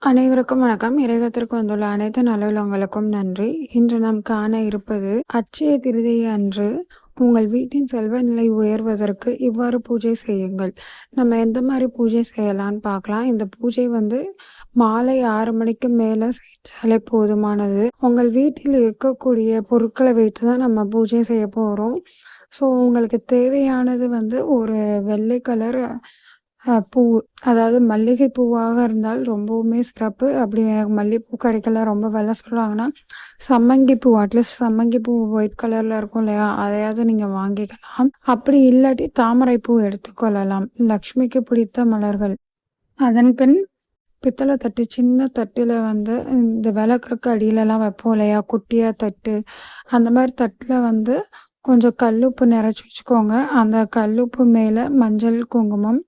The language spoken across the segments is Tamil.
அனைவருக்கும் வணக்கம். இறையகத்திற்கு வந்துள்ள அனைத்து நல்லுள்ளங்களுக்கும் நன்றி. இன்று நாம் காண இருப்பது அட்சய திருதியை அன்று உங்கள் வீட்டின் செல்வ நிலை உயர்வதற்கு இவ்வாறு பூஜை செய்யுங்கள். நம்ம எந்த மாதிரி பூஜை செய்யலாம்னு பார்க்கலாம். இந்த பூஜை மாலை 6 மணிக்கு மேலே செஞ்சாலே போதுமானது. உங்கள் வீட்டில் இருக்கக்கூடிய பொருட்களை வைத்து தான் நம்ம பூஜை செய்ய போகிறோம். ஸோ உங்களுக்கு தேவையானது ஒரு வெள்ளை கலர் பூ, அதாவது மல்லிகை பூவாக இருந்தால் ரொம்பவுமே சிறப்பு. அப்படி எனக்கு மல்லிகைப்பூ கிடைக்கல, ரொம்ப விலை சொல்கிறாங்கன்னா சம்மங்கி பூ, அட்லீஸ்ட் சம்மங்கி பூ ஒயிட் கலரில் இருக்கும் இல்லையா, அதையாவது நீங்கள் வாங்கிக்கலாம். அப்படி இல்லாட்டி தாமரை பூ எடுத்துக்கொள்ளலாம். லக்ஷ்மிக்கு பிடித்த மலர்கள். அதன் பின் பித்தளை தட்டு, சின்ன தட்டில் இந்த விளக்குறக்கு அடியிலலாம் வைப்போம் இல்லையா, குட்டியாக தட்டு, அந்த மாதிரி தட்டில் கொஞ்சம் கல்லுப்பு நிறச்சி வச்சுக்கோங்க. அந்த கல்லுப்பு மேலே மஞ்சள் குங்குமம்.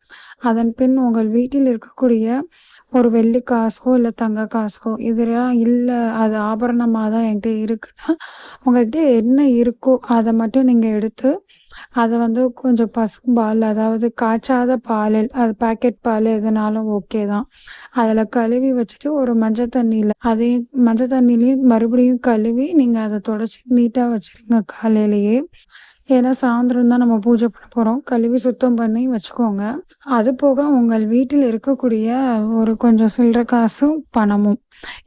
அதன் பின் உங்கள் வீட்டில் இருக்கக்கூடிய ஒரு வெள்ளி காசோ இல்லை தங்க காசோ, இதெல்லாம் இல்லை அது ஆபரணமாக தான் என்கிட்ட இருக்குன்னா, உங்கள்கிட்ட என்ன இருக்கோ அதை மட்டும் நீங்கள் எடுத்து அதை கொஞ்சம் பசும்பால், அதாவது காய்ச்சாத பாலில், அது பாக்கெட் பால் எதுனாலும் ஓகே தான், அதில் கழுவி வச்சுட்டு ஒரு மஞ்சள் தண்ணியில், அதையும் மஞ்சள் தண்ணிலையும் மறுபடியும் கழுவி நீங்கள் அதை தொடச்சி நீட்டாக வச்சுருங்க காலையிலேயே. ஏன்னா சாயந்தரம் தான் நம்ம பூஜை பண்ண போகிறோம். கழுவி சுத்தம் பண்ணி வச்சுக்கோங்க. அது போக உங்கள் வீட்டில் இருக்கக்கூடிய ஒரு கொஞ்சம் சில்லறை காசும் பணமும்,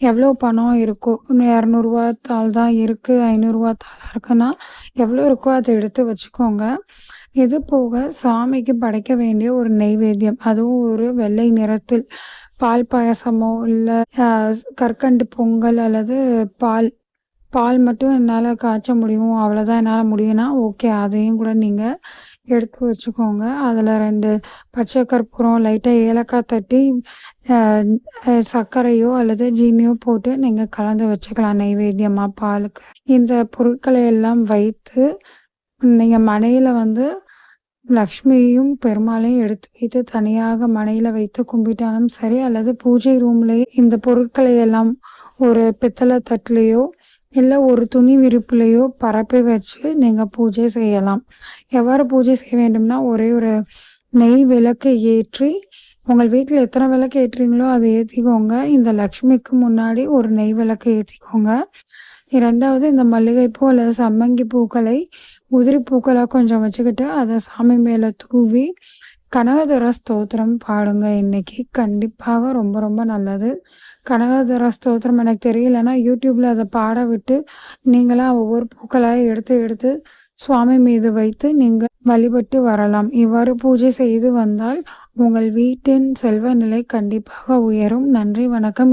எவ்வளோ பணம் இருக்கோ, 200 தாள் தான் இருக்குது, 500 தாளாக இருக்குன்னா எவ்வளோ இருக்கோ அதை எடுத்து வச்சுக்கோங்க. இது போக சாமிக்கு படைக்க வேண்டிய ஒரு நெய்வேத்தியம், அதுவும் ஒரு வெள்ளை நிறத்தில் பால் பாயசமோ இல்லை கற்கண்டு பொங்கல் அல்லது பால் பால் மட்டும் என்னால் காய்ச்ச முடியும், அவ்வளோதான் என்னால் முடியும்னா ஓகே, அதையும் கூட நீங்கள் எடுத்து வச்சுக்கோங்க. அதில் 2 பச்சை கற்பூரம், லைட்டாக ஏலக்காய் தட்டி சர்க்கரையோ அல்லது ஜீனியோ போட்டு நீங்கள் கலந்து வச்சுக்கலாம் நெய்வேத்தியமாக பாலுக்கு. இந்த பொருட்களை எல்லாம் வைத்து நீங்கள் மனையில் லக்ஷ்மியையும் பெருமாளையும் எடுத்து வைத்து தனியாக மனையில் வைத்து கும்பிட்டாலும் சரி, அல்லது பூஜை ரூம்லேயே இந்த பொருட்களை எல்லாம் ஒரு பித்தளை தட்டுலேயோ இல்லை ஒரு துணி விரிப்புலையோ பரப்பி வச்சு நீங்கள் பூஜை செய்யலாம். எவ்வாறு பூஜை செய்ய வேண்டும்னா, ஒரே ஒரு நெய் விளக்கு ஏற்றி, உங்கள் வீட்டில் எத்தனை விளக்கு ஏற்றுறீங்களோ அதை ஏற்றிக்கோங்க. இந்த லக்ஷ்மிக்கு முன்னாடி ஒரு நெய் விளக்கு ஏற்றிக்கோங்க. 2வது இந்த மல்லிகைப்பூ அல்லது சம்மங்கி பூக்களை உதிரி பூக்களாக கொஞ்சம் வச்சுக்கிட்டு அதை சாமி மேலே தூவி கனகதர ஸ்தோத்திரம் பாடுங்க. இன்னைக்கு கண்டிப்பாக ரொம்ப ரொம்ப நல்லது. கனகதர ஸ்தோத்திரம் எனக்கு தெரியலன்னா யூடியூப்பில் அதை பாட விட்டு நீங்களாம் ஒவ்வொரு பூக்களாக எடுத்து எடுத்து சுவாமி மீது வைத்து நீங்கள் வழிபட்டு வரலாம். இவ்வாறு பூஜை செய்து வந்தால் உங்கள் வீட்டின் செல்வ நிலை கண்டிப்பாக உயரும். நன்றி, வணக்கம்.